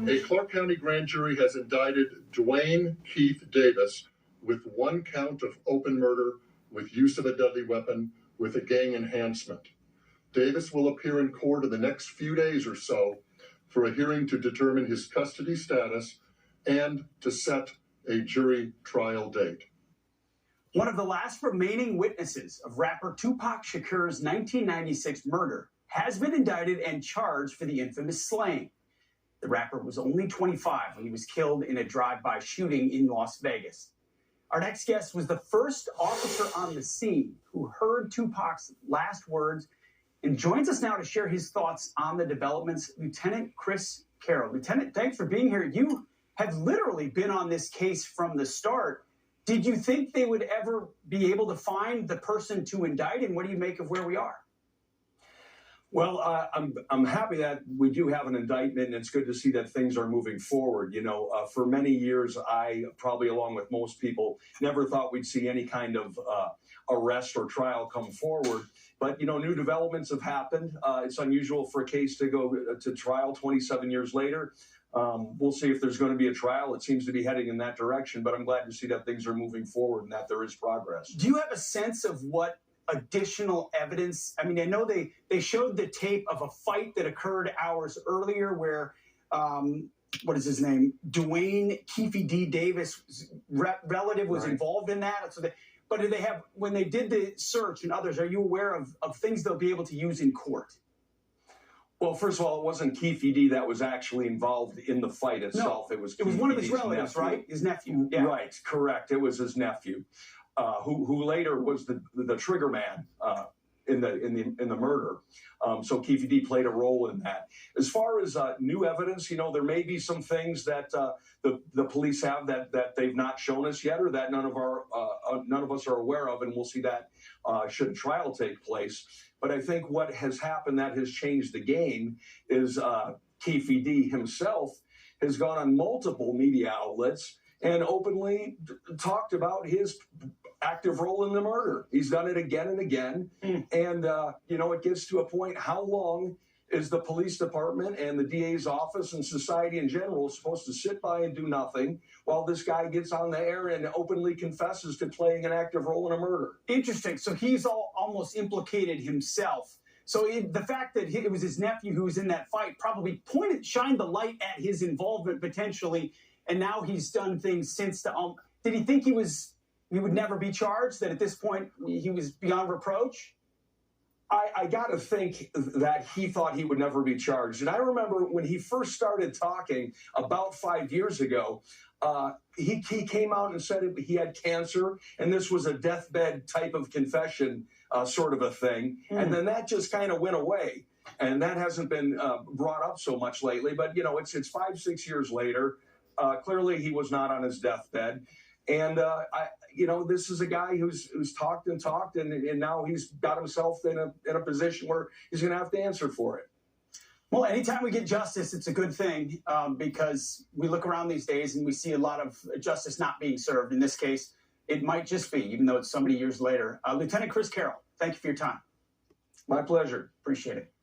A Clark County grand jury has indicted Dwayne Keith Davis with 1 count of open murder with use of a deadly weapon with a gang enhancement. Davis will appear in court in the next few days or so for a hearing to determine his custody status and to set a jury trial date. One of the last remaining witnesses of rapper Tupac Shakur's 1996 murder has been indicted and charged for the infamous slaying. The rapper was only 25 when he was killed in a drive-by shooting in Las Vegas. Our next guest was the first officer on the scene who heard Tupac's last words and joins us now to share his thoughts on the developments. Lieutenant Chris Carroll. Lieutenant, thanks for being here. You have literally been on this case from the start. Did you think they would ever be able to find the person to indict, and what do you make of where we are? Well, I'm happy that we do have an indictment, and it's good to see that things are moving forward. You know, for many years, I probably along with most people never thought we'd see any kind of arrest or trial come forward. But, you know, new developments have happened. It's unusual for a case to go to trial 27 years later. We'll see if there's going to be a trial. It seems to be heading in that direction, but I'm glad to see that things are moving forward and that there is progress. Do you have a sense of what additional evidence? I mean, I know they showed the tape of a fight that occurred hours earlier where, what is his name? Dwayne Keith D. Davis' relative was involved in that. So but do they have, when they did the search and others, are you aware of things they'll be able to use in court? Well, first of all, it wasn't Keith D. that was actually involved in the fight itself. No, it was one of his relatives, nephew. Right? His nephew. Yeah. Right, correct. It was his nephew, who later was the trigger man in the murder. So Keith D. played a role in that. As far as new evidence, you know, there may be some things that the police have that they've not shown us yet, or that none of us are aware of, and we'll see that should a trial take place. But I think what has happened that has changed the game is Keith D. himself has gone on multiple media outlets and openly talked about his active role in the murder. He's done it again and again. And, you know, it gets to a point, how long is the police department and the DA's office and society in general supposed to sit by and do nothing while this guy gets on the air and openly confesses to playing an active role in a murder? Interesting. So he's almost implicated himself. So the fact that it was his nephew who was in that fight probably shined the light at his involvement potentially, and now he's done things since did he think he would never be charged, that at this point he was beyond reproach? I got to think that he thought he would never be charged. And I remember when he first started talking about 5 years ago, he came out and said he had cancer, and this was a deathbed type of confession sort of a thing. And then that just kind of went away. And that hasn't been brought up so much lately. But, you know, it's 5-6 years later. Clearly, he was not on his deathbed. And, you know, this is a guy who's talked, and now he's got himself in a position where he's going to have to answer for it. Well, anytime we get justice, it's a good thing because we look around these days and we see a lot of justice not being served. In this case, it might just be, even though it's so many years later. Lieutenant Chris Carroll, thank you for your time. My pleasure. Appreciate it.